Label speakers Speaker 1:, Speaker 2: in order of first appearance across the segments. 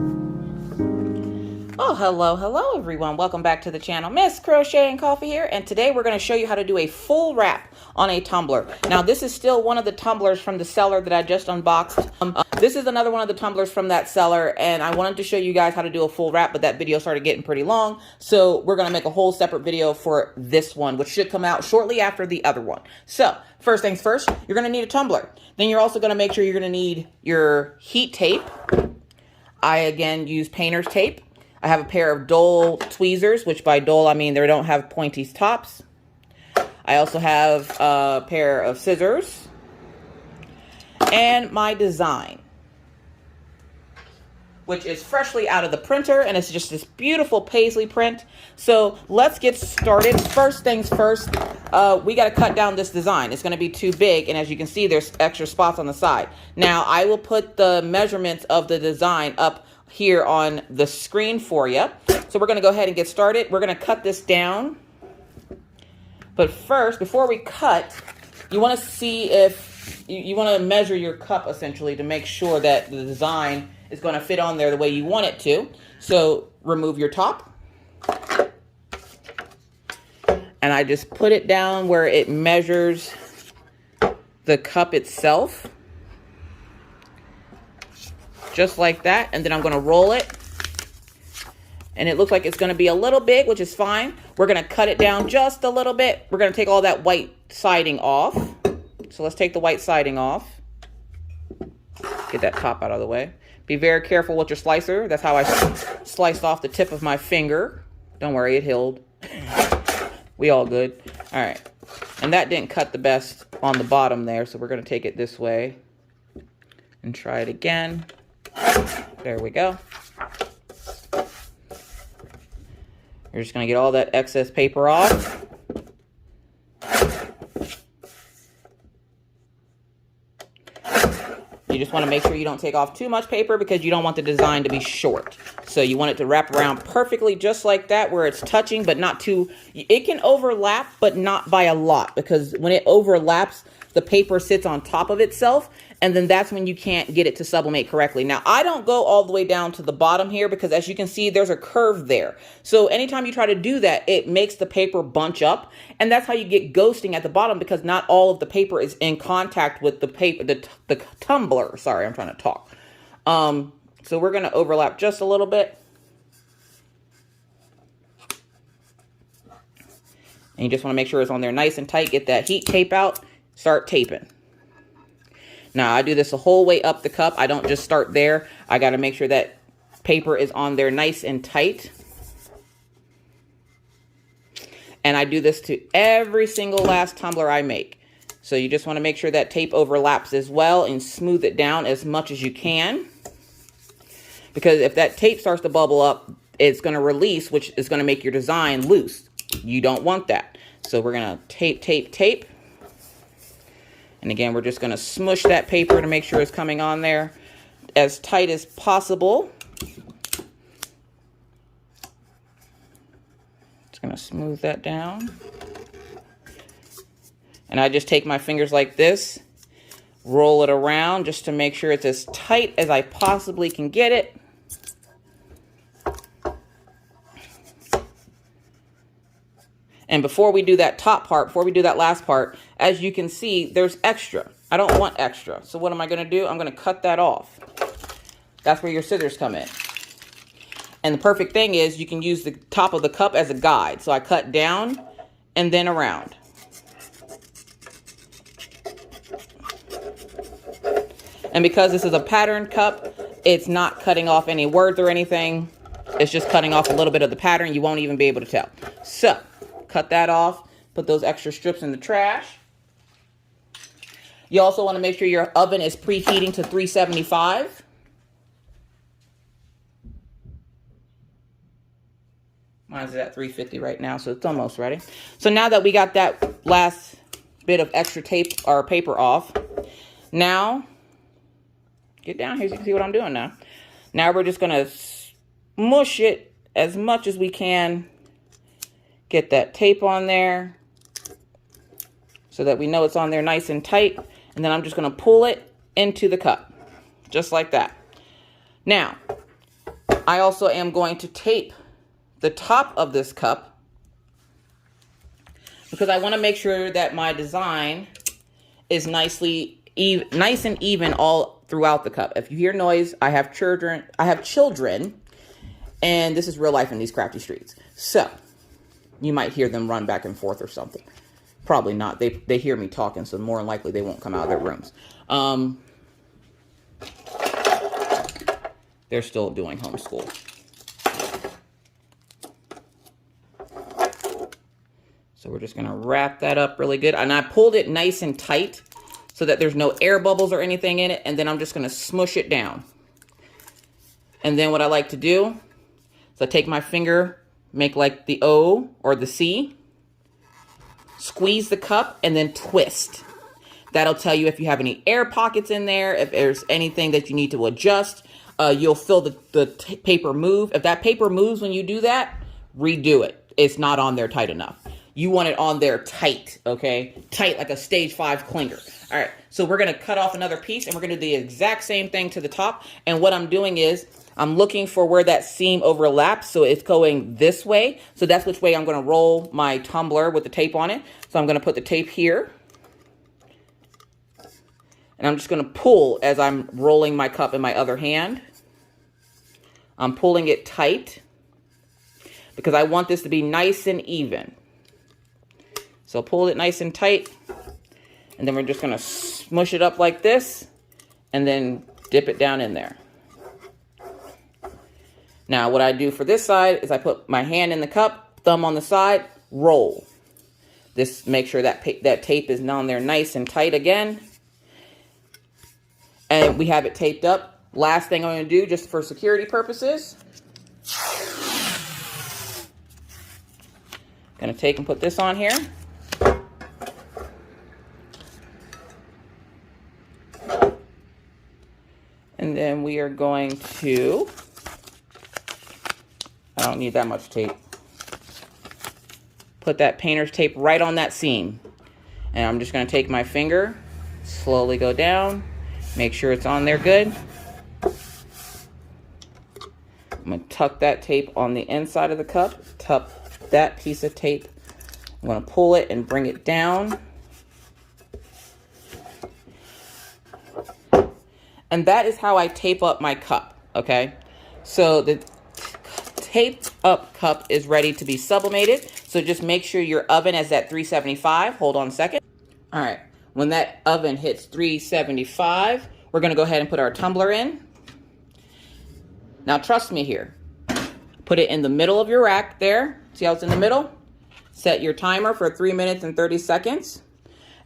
Speaker 1: Oh, hello everyone. Welcome back to the channel. Miss Crochet and Coffee here, and today we're going to show you how to do a full wrap on a tumbler. Now, this is still one of the tumblers from the seller that I just unboxed. This is another one of the tumblers from that seller, and I wanted to show you guys how to do a full wrap, but that video started getting pretty long, so we're going to make a whole separate video for this one, which should come out shortly after the other one. So, first things first, you're going to need a tumbler. Then you're also going to make sure you're going to need your heat tape. I, again, use painter's tape. I have a pair of Dole tweezers, which by Dole, I mean they don't have pointy tops. I also have a pair of scissors and my design, which is freshly out of the printer, and it's just this beautiful paisley print. So let's get started. First things first, we got to cut down this design. It's going to be too big, and as you can see, there's extra spots on the side. Now, I will put the measurements of the design up here on the screen for you. So we're going to go ahead and get started. We're going to cut this down. But first, before we cut, you want to see if you want to measure your cup essentially to make sure that the design is going to fit on there the way you want it to. So remove your top. And I just put it down where it measures the cup itself. Just like that, and then I'm going to roll it, and it looks like it's going to be a little big, which is fine. We're going to cut it down just a little bit. We're going to take all that white siding off. So let's take the white siding off. Get that top out of the way. Be very careful with your slicer. That's how I sliced off the tip of my finger. Don't worry, it healed. We all good. All right, and that didn't cut the best on the bottom there, so we're going to take it this way and try it again. There we go. You're just going to get all that excess paper off. You just want to make sure you don't take off too much paper because you don't want the design to be short. So you want it to wrap around perfectly just like that, where it's touching but not too... It can overlap but not by a lot, because when it overlaps, the paper sits on top of itself, and then that's when you can't get it to sublimate correctly. Now, I don't go all the way down to the bottom here because, as you can see, there's a curve there. So anytime you try to do that, it makes the paper bunch up, and that's how you get ghosting at the bottom, because not all of the paper is in contact with the paper, the tumbler. Sorry, I'm trying to talk. So we're going to overlap just a little bit. And you just want to make sure it's on there nice and tight. Get that heat tape out. Start taping. Now, I do this the whole way up the cup. I don't just start there. I got to make sure that paper is on there nice and tight. And I do this to every single last tumbler I make. So you just want to make sure that tape overlaps as well and smooth it down as much as you can. Because if that tape starts to bubble up, it's going to release, which is going to make your design loose. You don't want that. So we're going to tape, tape, tape. And again, we're just going to smush that paper to make sure it's coming on there as tight as possible. Just going to smooth that down. And I just take my fingers like this, roll it around just to make sure it's as tight as I possibly can get it. And before we do that top part, before we do that last part, as you can see, there's extra. I don't want extra. So what am I going to do? I'm going to cut that off. That's where your scissors come in. And the perfect thing is you can use the top of the cup as a guide. So I cut down and then around. And because this is a patterned cup, it's not cutting off any words or anything. It's just cutting off a little bit of the pattern. You won't even be able to tell. So cut that off, put those extra strips in the trash. You also want to make sure your oven is preheating to 375. Mine's at 350 right now, so it's almost ready. So now that we got that last bit of extra tape or paper off, now, get down here so you can see what I'm doing now. Now we're just going to smush it as much as we can. Get that tape on there so that we know it's on there nice and tight. And then I'm just going to pull it into the cup, just like that. Now, I also am going to tape the top of this cup because I want to make sure that my design is nice and even all throughout the cup. If you hear noise, I have children, and this is real life in these crafty streets. So you might hear them run back and forth or something. Probably not. They hear me talking, so more than likely they won't come out of their rooms. They're still doing homeschool. So we're just gonna wrap that up really good. And I pulled it nice and tight so that there's no air bubbles or anything in it. And then I'm just gonna smush it down. And then what I like to do is I take my finger, make like the O or the C, squeeze the cup, and then twist. That'll tell you if you have any air pockets in there, if there's anything that you need to adjust. You'll feel the paper move. If that paper moves when you do that, redo it. It's not on there tight enough. You want it on there tight, okay? Tight like a stage 5 clinger. All right, so we're gonna cut off another piece and we're gonna do the exact same thing to the top. And what I'm doing is I'm looking for where that seam overlaps, so it's going this way. So that's which way I'm gonna roll my tumbler with the tape on it. So I'm gonna put the tape here. And I'm just gonna pull as I'm rolling my cup in my other hand. I'm pulling it tight because I want this to be nice and even. So pull it nice and tight. And then we're just gonna smush it up like this and then dip it down in there. Now what I do for this side is I put my hand in the cup, thumb on the side, roll. This make sure that tape is on there nice and tight again. And we have it taped up. Last thing I'm going to do, just for security purposes, going to take and put this on here. And then we are going to, I don't need that much tape, put that painter's tape right on that seam. And I'm just going to take my finger, slowly go down, make sure it's on there good. I'm going to tuck that tape on the inside of the cup, tuck that piece of tape. I'm going to pull it and bring it down. And that is how I tape up my cup, okay? So the taped up cup is ready to be sublimated. So just make sure your oven is at 375. Hold on a second. All right, when that oven hits 375, we're going to go ahead and put our tumbler in. Now trust me here. Put it in the middle of your rack there. See how it's in the middle? Set your timer for 3 minutes and 30 seconds.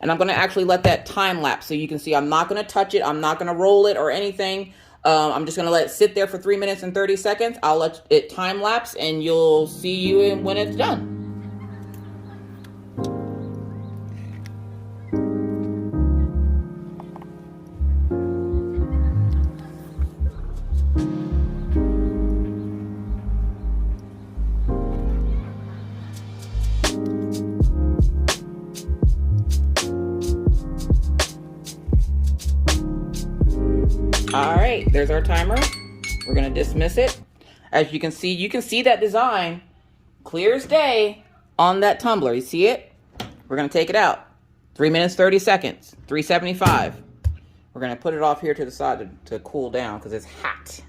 Speaker 1: And I'm going to actually let that time lapse so you can see I'm not going to touch it. I'm not going to roll it or anything. I'm just going to let it sit there for 3 minutes and 30 seconds. I'll let it time lapse and you'll see you when it's done. All right, there's our timer. We're gonna dismiss it. As you can see that design clear as day on that tumbler. You see it? We're gonna take it out. 3 minutes, 30 seconds, 375. We're gonna put it off here to the side to cool down because it's hot.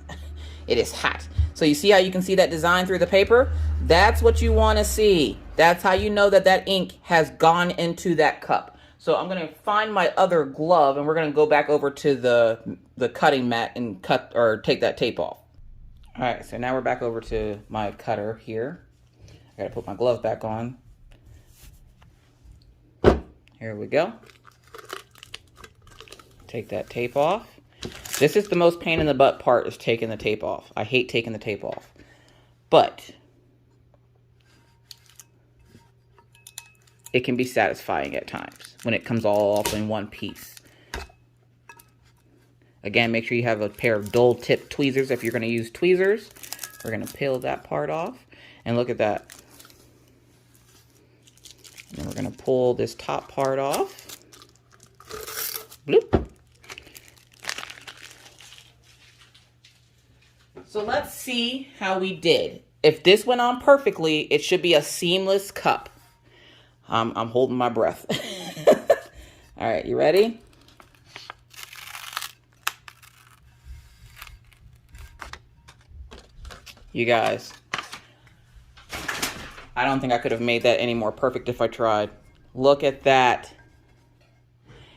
Speaker 1: It is hot. So you see how you can see that design through the paper? That's what you wanna see. That's how you know that that ink has gone into that cup. So I'm going to find my other glove and we're going to go back over to the cutting mat and cut or take that tape off. All right, so now we're back over to my cutter here. I got to put my glove back on. Here we go. Take that tape off. This is the most pain in the butt part, is taking the tape off. I hate taking the tape off. But it can be satisfying at times when it comes all off in one piece. Again, make sure you have a pair of dull tip tweezers if you're going to use tweezers. We're going to peel that part off. And look at that. And then we're going to pull this top part off. Bloop. So let's see how we did. If this went on perfectly, it should be a seamless cup. I'm holding my breath. All right, you ready? You guys, I don't think I could have made that any more perfect if I tried. Look at that.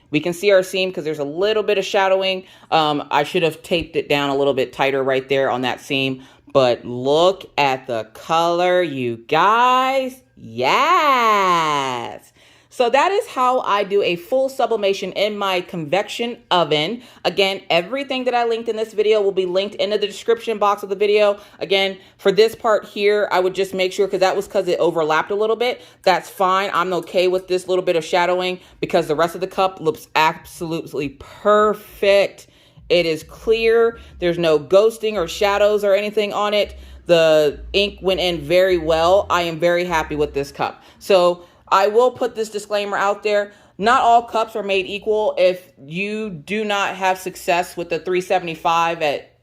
Speaker 1: We can see our seam because there's a little bit of shadowing. I should have taped it down a little bit tighter right there on that seam. But look at the color, you guys. Yes. So that is how I do a full sublimation in my convection oven. Again, everything that I linked in this video will be linked in the description box of the video. Again, for this part here, I would just make sure, because it overlapped a little bit. That's fine. I'm okay with this little bit of shadowing because the rest of the cup looks absolutely perfect. It is clear. There's no ghosting or shadows or anything on it. The ink went in very well. I am very happy with this cup. So I will put this disclaimer out there. Not all cups are made equal. If you do not have success with the 375 at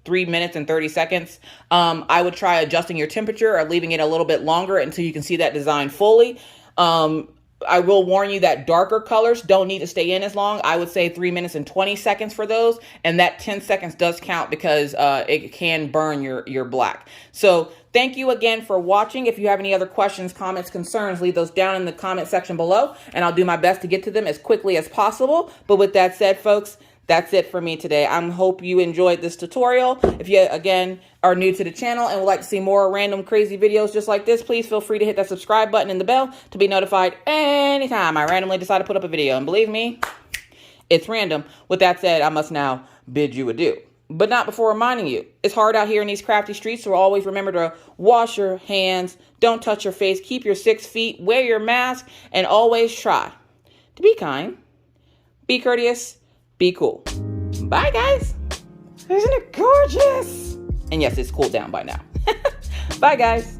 Speaker 1: 3 minutes and 30 seconds, I would try adjusting your temperature or leaving it a little bit longer until you can see that design fully. I will warn you that darker colors don't need to stay in as long. I would say 3 minutes and 20 seconds for those. And that 10 seconds does count because it can burn your black. So thank you again for watching. If you have any other questions, comments, concerns, leave those down in the comment section below. And I'll do my best to get to them as quickly as possible. But with that said, folks, that's it for me today. I hope you enjoyed this tutorial. If you, again, are new to the channel and would like to see more random crazy videos just like this, please feel free to hit that subscribe button and the bell to be notified anytime I randomly decide to put up a video. And believe me, it's random. With that said, I must now bid you adieu. But not before reminding you, it's hard out here in these crafty streets, so always remember to wash your hands, don't touch your face, keep your 6 feet, wear your mask, and always try to be kind, be courteous, be cool. Bye, guys. Isn't it gorgeous? And yes, it's cooled down by now. Bye, guys.